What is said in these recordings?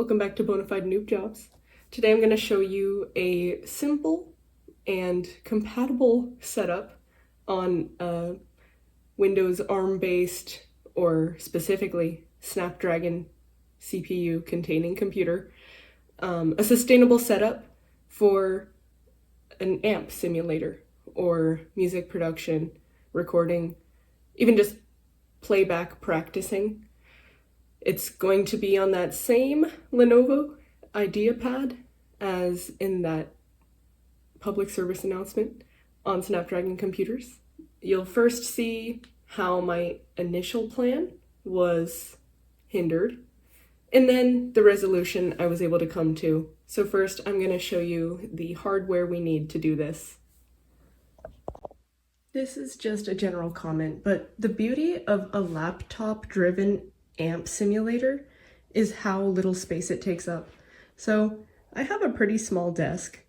welcome back to Bonafide Noob Jobs. Today I'm going to show you a simple and compatible setup on a Windows ARM-based, or specifically Snapdragon CPU containing computer, a sustainable setup for an amp simulator or music production, recording, even just playback practicing. It's going to be on that same Lenovo IdeaPad as in that public service announcement on Snapdragon computers. You'll first see how my initial plan was hindered, and then the resolution I was able to come to. So first, I'm going to show you the hardware we need to do this. This is just a general comment, but the beauty of a laptop-driven amp simulator is how little space it takes up. So I have a pretty small desk,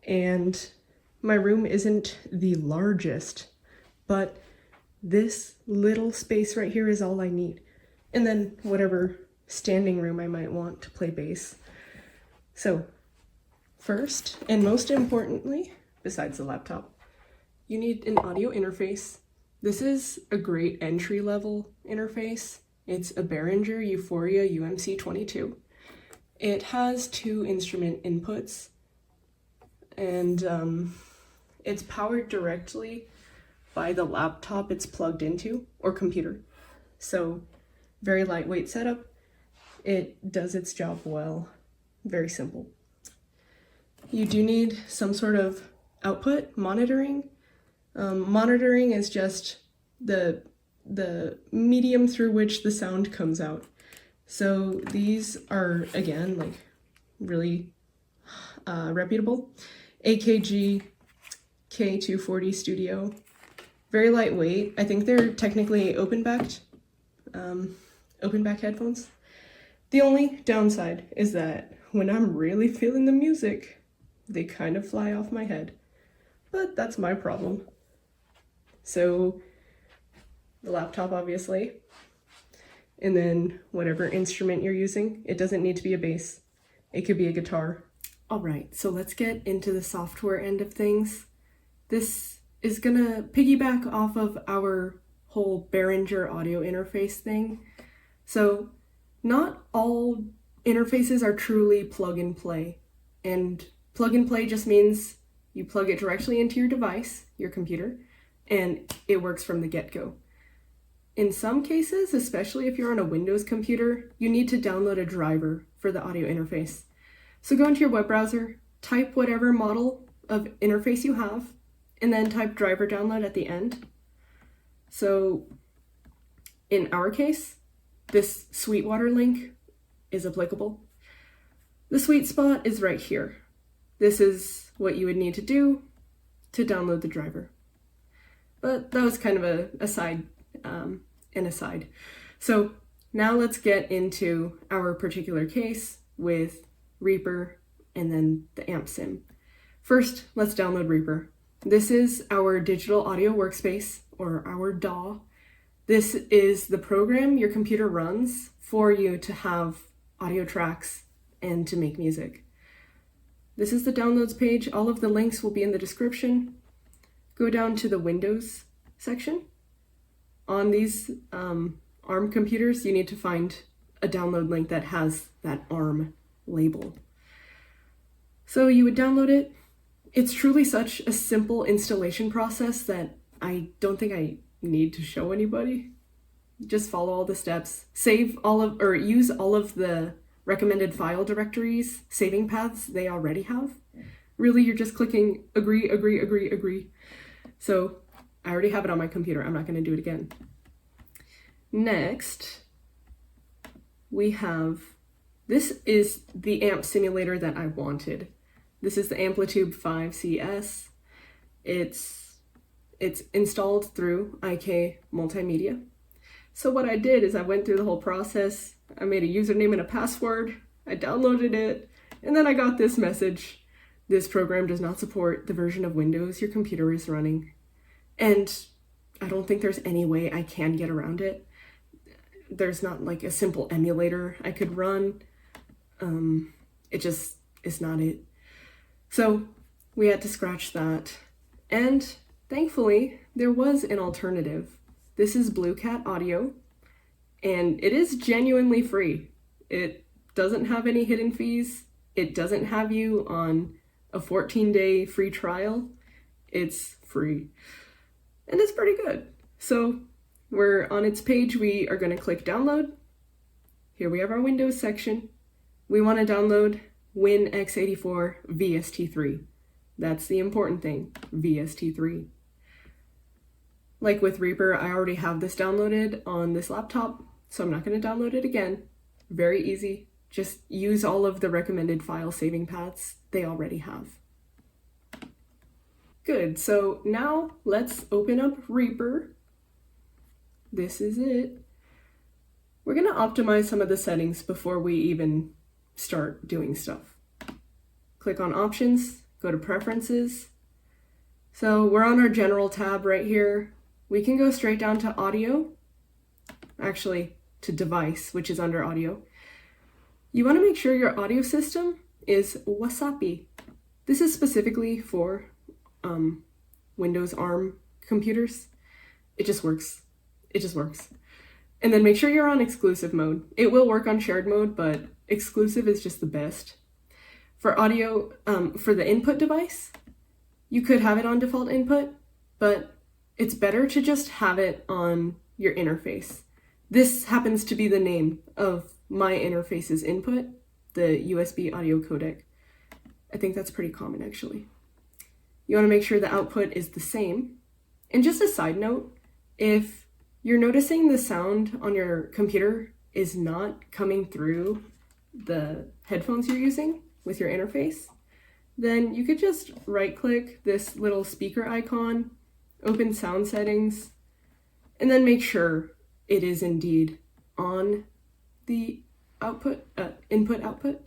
and my room isn't the largest, but this little space right here is all I need. And then whatever standing room I might want to play bass. So first, and most importantly, besides the laptop, you need an audio interface. This is a great entry-level interface. It's a Behringer Euphoria UMC22. It has 2 instrument inputs, and it's powered directly by the laptop it's plugged into, or computer. So very lightweight setup. It does its job well. Very simple. You do need some sort of output monitoring. Monitoring is just the medium through which the sound comes out. So these are, again, like really reputable. AKG K240 Studio. Very lightweight. I think they're technically open back headphones. The only downside is that when I'm really feeling the music, they kind of fly off my head. But that's my problem. So the laptop, obviously, and then whatever instrument you're using. It doesn't need to be a bass. It could be a guitar. All right, so let's get into the software end of things. This is gonna piggyback off of our whole Behringer audio interface thing. So not all interfaces are truly plug and play. And plug and play just means you plug it directly into your device, your computer, and it works from the get-go. In some cases, especially if you're on a Windows computer, you need to download a driver for the audio interface. So go into your web browser, type whatever model of interface you have, and then type driver download at the end. So in our case, this Sweetwater link is applicable. The sweet spot is right here. This is what you would need to do to download the driver. But that was kind of an aside. So now let's get into our particular case with REAPER and then the amp sim. First, let's download REAPER. This is our digital audio workspace, or our DAW. This is the program your computer runs for you to have audio tracks and to make music. This is the downloads page. All of the links will be in the description. Go down to the Windows section. On these ARM computers, you need to find a download link that has that ARM label. So you would download it. It's truly such a simple installation process that I don't think I need to show anybody. Just follow all the steps. Use all of the recommended file directories, saving paths they already have. Really, you're just clicking agree, agree, agree, agree. So I already have it on my computer. I'm not going to do it again. Next, we have, this is the amp simulator that I wanted. This is the Amplitude 5 CS. It's installed through IK Multimedia. So what I did is I went through the whole process. I made a username and a password. I downloaded it, and then I got this message. This program does not support the version of Windows your computer is running. And I don't think there's any way I can get around it. There's not like a simple emulator I could run. It just is not it. So we had to scratch that. And thankfully, there was an alternative. This is Blue Cat Audio, and it is genuinely free. It doesn't have any hidden fees. It doesn't have you on a 14-day free trial. It's free. And it's pretty good. So we're on its page. We are going to click download. Here we have our Windows section. We want to download WinX84 VST3. That's the important thing, VST3. Like with Reaper, I already have this downloaded on this laptop, so I'm not going to download it again. Very easy. Just use all of the recommended file saving paths they already have. Good, so now let's open up Reaper. This is it. We're going to optimize some of the settings before we even start doing stuff. Click on Options, go to Preferences. So we're on our General tab right here. We can go straight down to Audio, actually to Device, which is under Audio. You want to make sure your audio system is Wasapi. This is specifically for Windows ARM computers. It just works. It just works. And then make sure you're on exclusive mode. It will work on shared mode, but exclusive is just the best. For audio, for the input device, you could have it on default input, but it's better to just have it on your interface. This happens to be the name of my interface's input, the USB audio codec. I think that's pretty common actually. You want to make sure the output is the same. And just a side note, if you're noticing the sound on your computer is not coming through the headphones you're using with your interface, then you could just right-click this little speaker icon, open sound settings, and then make sure it is indeed on the input output,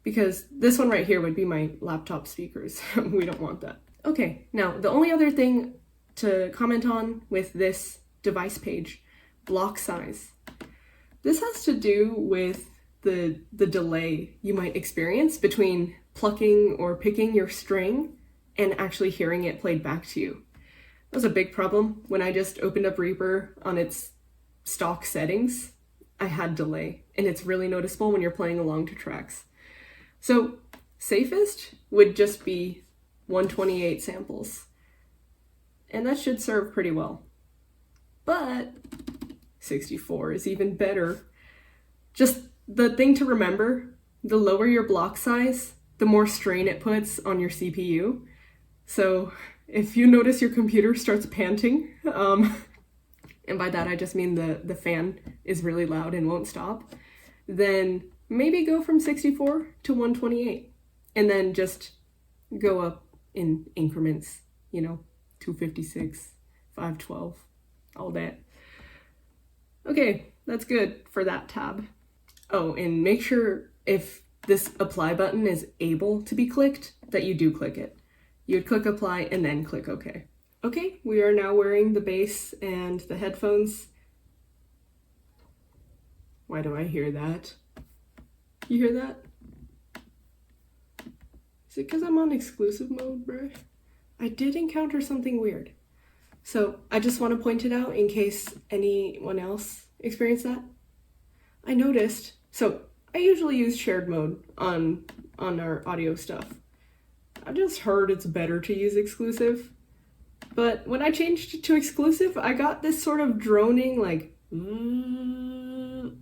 because this one right here would be my laptop speakers. We don't want that. Okay, now the only other thing to comment on with this device page, block size. This has to do with the delay you might experience between plucking or picking your string and actually hearing it played back to you. That was a big problem when I just opened up Reaper on its stock settings. I had delay, and it's really noticeable when you're playing along to tracks. So safest would just be 128 samples, and that should serve pretty well. But 64 is even better. Just the thing to remember, the lower your block size, the more strain it puts on your CPU. So if you notice your computer starts panting, and by that I just mean the fan is really loud and won't stop, then maybe go from 64 to 128, and then just go up in increments, 256, 512, all that. Okay, that's good for that tab. Oh, and make sure if this apply button is able to be clicked, that you do click it. You would click apply and then click OK. Okay, we are now wearing the bass and the headphones. Why do I hear that? You hear that? Is it because I'm on exclusive mode, bruh? I did encounter something weird. So I just want to point it out in case anyone else experienced that. I noticed, so I usually use shared mode on our audio stuff. I just heard it's better to use exclusive. But when I changed it to exclusive, I got this sort of droning like, and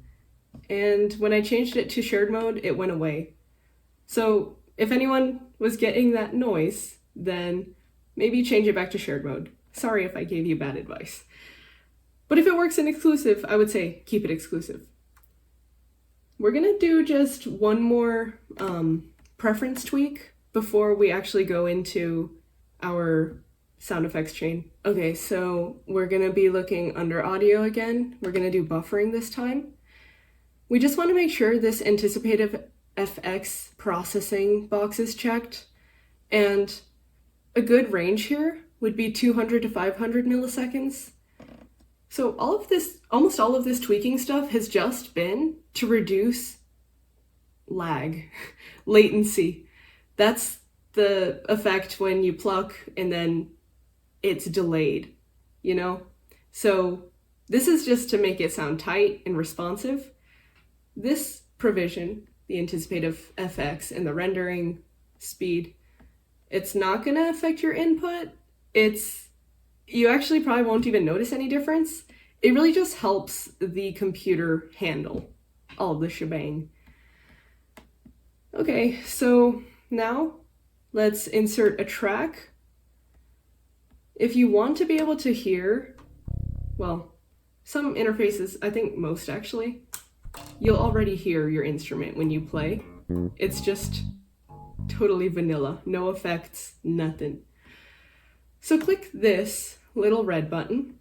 when I changed it to shared mode, it went away. So if anyone was getting that noise, then maybe change it back to shared mode. Sorry if I gave you bad advice. But if it works in exclusive, I would say keep it exclusive. We're gonna do just one more preference tweak before we actually go into our sound effects chain. Okay, so we're gonna be looking under audio again. We're gonna do buffering this time. We just wanna make sure this anticipative FX processing box is checked, and a good range here would be 200 to 500 milliseconds. So almost all of this tweaking stuff has just been to reduce lag, latency. That's the effect when you pluck and then it's delayed, you know? So this is just to make it sound tight and responsive. This provision, the anticipative FX and the rendering speed, it's not gonna affect your input. You actually probably won't even notice any difference. It really just helps the computer handle all the shebang. Okay, so now let's insert a track. If you want to be able to hear, well, some interfaces, I think most actually, you'll already hear your instrument when you play. It's just totally vanilla, no effects, nothing. So click this little red button.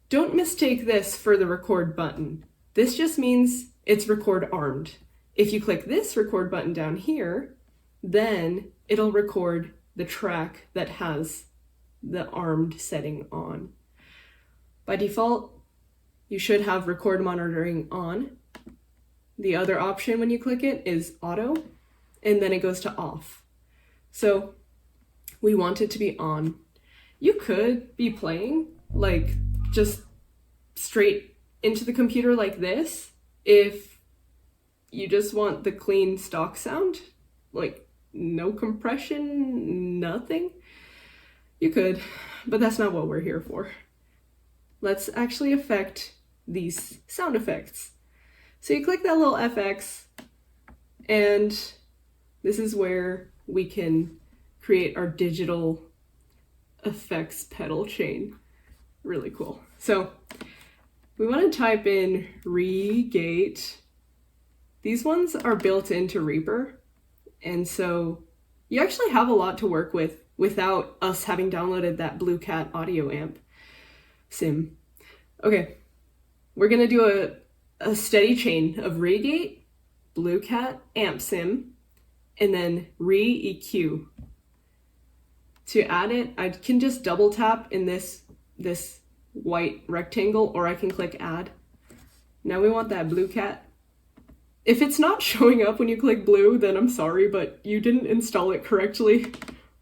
Don't mistake this for the record button. This just means it's record armed. If you click this record button down here, then it'll record the track that has the armed setting on. By default, you should have record monitoring on. The other option when you click it is auto, and then it goes to off. So we want it to be on. You could be playing like just straight into the computer like this if you just want the clean stock sound, like no compression, nothing. You could, but that's not what we're here for. Let's actually affect these sound effects. So you click that little FX, and this is where we can create our digital effects pedal chain. Really cool. So we want to type in Regate. These ones are built into REAPER, and so you actually have a lot to work with without us having downloaded that Blue Cat audio amp sim. Okay, we're gonna do a steady chain of Regate, Blue Cat amp sim, and then Re-EQ. To add it, I can just double tap in this white rectangle, or I can click add. Now we want that Blue Cat. If it's not showing up when you click blue, then I'm sorry, but you didn't install it correctly.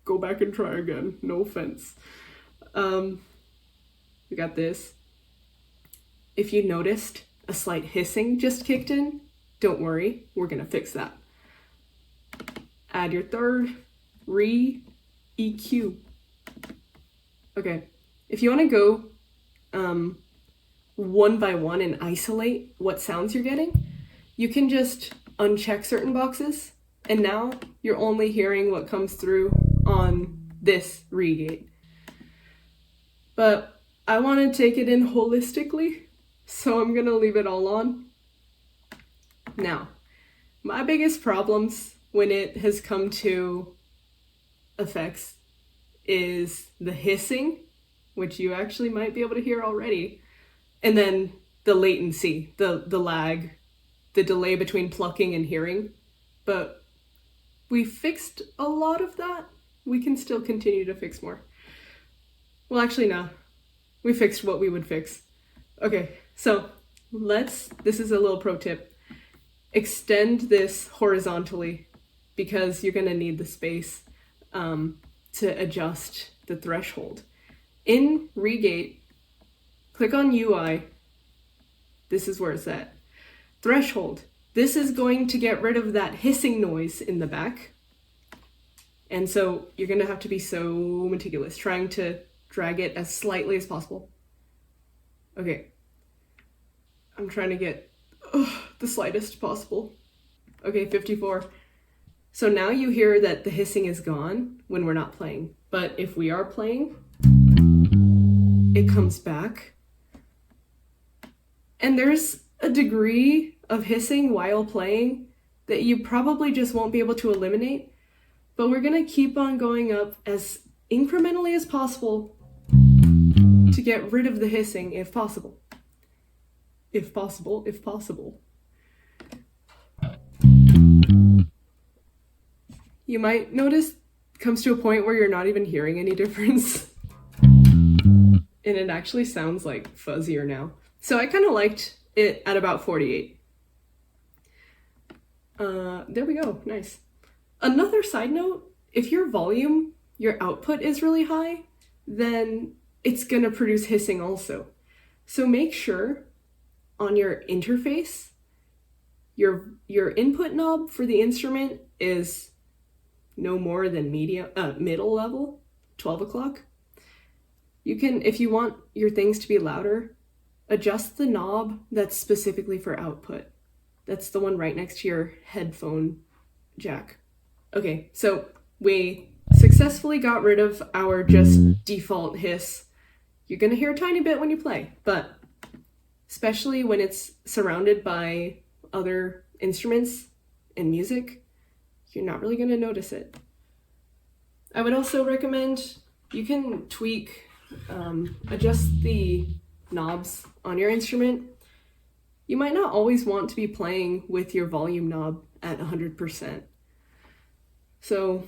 Go back and try again, no offense. We got this. If you noticed a slight hissing just kicked in, don't worry, we're gonna fix that. Add your third, Re-EQ. Okay, if you wanna go one by one and isolate what sounds you're getting, you can just uncheck certain boxes, and now you're only hearing what comes through on this Regate. But I want to take it in holistically, so I'm gonna leave it all on. Now, my biggest problems when it has come to effects is the hissing, which you actually might be able to hear already, and then the latency, the lag, the delay between plucking and hearing. But we fixed a lot of that. We can still continue to fix more. Well, actually, no. We fixed what we would fix. Okay, so this is a little pro tip. Extend this horizontally because you're gonna need the space to adjust the threshold. In Regate, click on UI. This is where it's at. Threshold. This is going to get rid of that hissing noise in the back. And so you're gonna have to be so meticulous, trying to drag it as slightly as possible. Okay. I'm trying to get the slightest possible. Okay, 54. So now you hear that the hissing is gone when we're not playing. But if we are playing, it comes back. And there's a degree of hissing while playing that you probably just won't be able to eliminate, but we're gonna keep on going up as incrementally as possible to get rid of the hissing if possible. If possible, if possible. You might notice it comes to a point where you're not even hearing any difference. And it actually sounds like fuzzier now. So I kind of liked it at about 48. There we go, nice. Another side note, if your output is really high, then it's gonna produce hissing also. So make sure on your interface, your input knob for the instrument is no more than middle level, 12 o'clock. You can, if you want your things to be louder, adjust the knob that's specifically for output. That's the one right next to your headphone jack. Okay, so we successfully got rid of our just default hiss. You're gonna hear a tiny bit when you play, but especially when it's surrounded by other instruments and music, you're not really gonna notice it. I would also recommend you can tweak, adjust the knobs on your instrument. You might not always want to be playing with your volume knob at 100%. So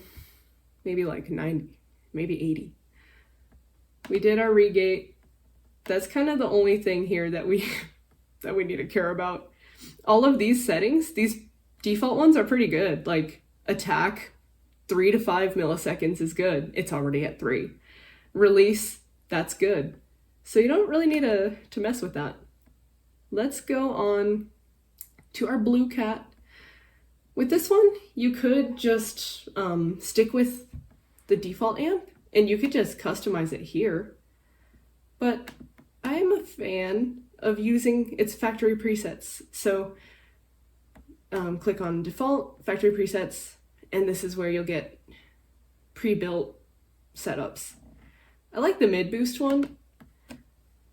maybe like 90, maybe 80. We did our regate. That's kind of the only thing here that we need to care about. All of these settings, these default ones are pretty good. Like attack, 3 to 5 milliseconds is good. It's already at 3. Release, that's good. So you don't really need to mess with that. Let's go on to our Blue Cat. With this one, you could just stick with the default amp and you could just customize it here. But I am a fan of using its factory presets. So click on default, factory presets, and this is where you'll get pre-built setups. I like the mid boost one,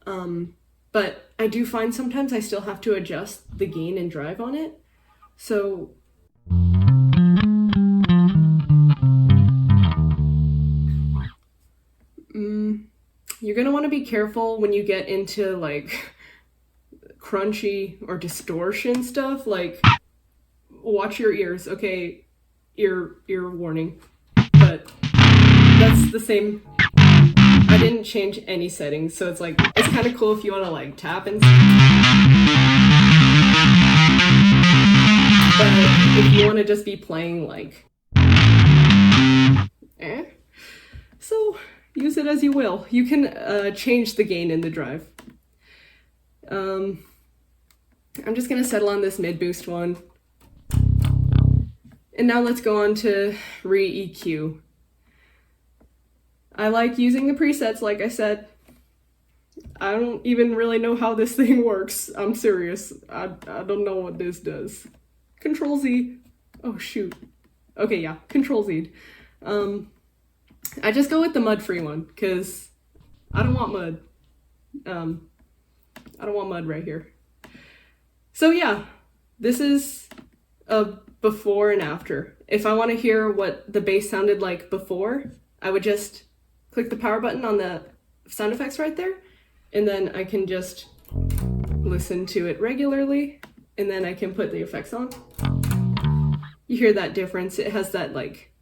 but I do find sometimes I still have to adjust the gain and drive on it. So you're gonna want to be careful when you get into like crunchy or distortion stuff. Like, watch your ears, okay? Ear warning. But that's the same. I didn't change any settings, so it's like, it's kind of cool if you want to like tap and but if you want to just be playing like so use it as you will. You can change the gain in the drive. I'm just gonna settle on this mid boost one. And now let's go on to re-EQ. I like using the presets, like I said. I don't even really know how this thing works. I'm serious. I don't know what this does. Control Z. Oh shoot. Okay, yeah, Control Z. I just go with the mud-free one because I don't want mud. I don't want mud right here. So yeah, this is a before and after. If I want to hear what the bass sounded like before, I would just click the power button on the sound effects right there, and then I can just listen to it regularly, and then I can put the effects on. You hear that difference? It has that like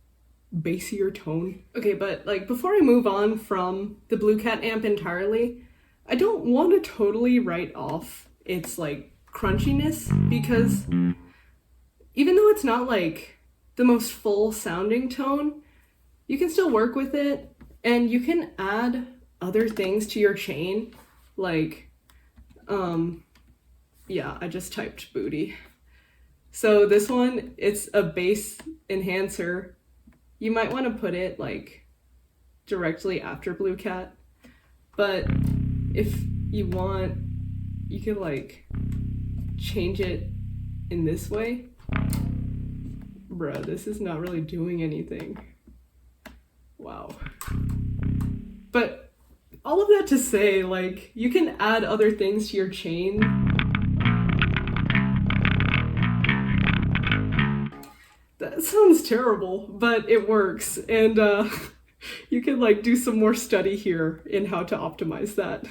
bassier tone. Okay, but like before I move on from the Blue Cat amp entirely, I don't want to totally write off its like crunchiness, because even though it's not like the most full sounding tone, you can still work with it, and you can add other things to your chain. Like, yeah, I just typed booty. So this one, it's a bass enhancer. You might want to put it like directly after Blue Cat, but if you want, you can like change it in this way. Bruh, this is not really doing anything. Wow. But all of that to say, like, you can add other things to your chain. That sounds terrible, but it works. And you can like do some more study here in how to optimize that.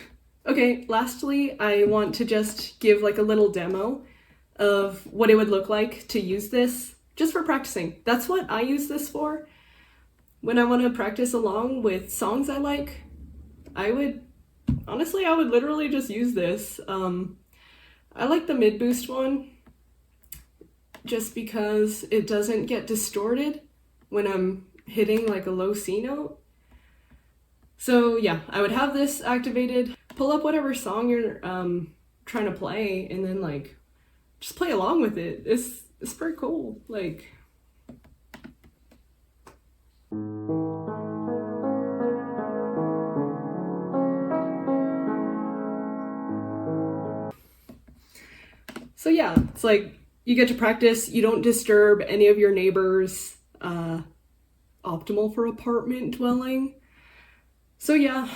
Okay, lastly, I want to just give like a little demo of what it would look like to use this just for practicing. That's what I use this for. When I want to practice along with songs I like, I would literally just use this. I like the mid boost one. just because it doesn't get distorted when I'm hitting like a low C note. So yeah, I would have this activated, pull up whatever song you're trying to play, and then like just play along with it. It's pretty cool. Like, so yeah, it's like you get to practice, you don't disturb any of your neighbors, optimal for apartment dwelling. So yeah,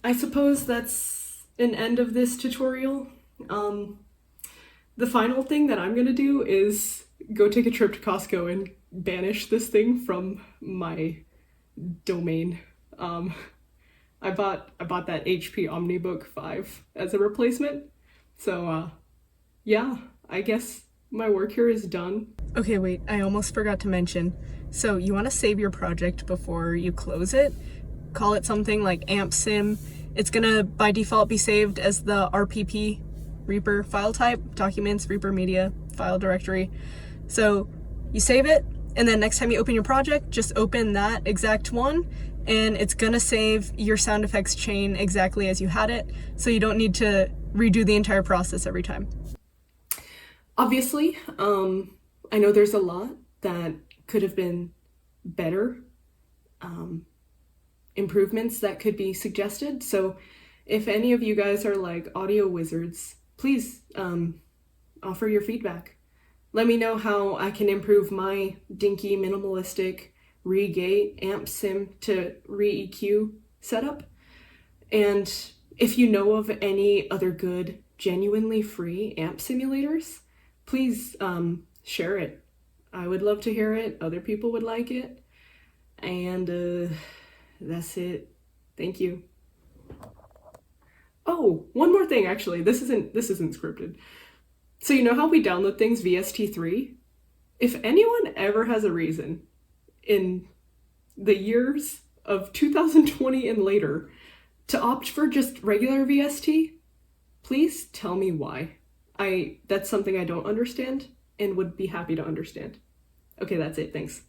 I suppose that's an end of this tutorial. The final thing that I'm gonna do is go take a trip to Costco and banish this thing from my domain. I bought that HP OmniBook 5 as a replacement. So yeah, I guess my work here is done. Okay, wait, I almost forgot to mention. So you want to save your project before you close it. Call it something like AMP-SIM. It's gonna by default be saved as the RPP, REAPER file type, documents, REAPER media, file directory. So you save it, and then next time you open your project, just open that exact one, and it's gonna save your sound effects chain exactly as you had it, so you don't need to redo the entire process every time. Obviously, I know there's a lot that could have been better, improvements that could be suggested. So if any of you guys are like audio wizards, please offer your feedback. Let me know how I can improve my dinky minimalistic re-gate AMP-SIM to re-EQ setup. And if you know of any other good, genuinely free amp simulators, please share it. I would love to hear it. Other people would like it. And that's it. Thank you. Oh, one more thing actually. This isn't scripted. So you know how we download things VST3? If anyone ever has a reason in the years of 2020 and later to opt for just regular VST, please tell me why. That's something I don't understand and would be happy to understand. Okay, that's it. Thanks.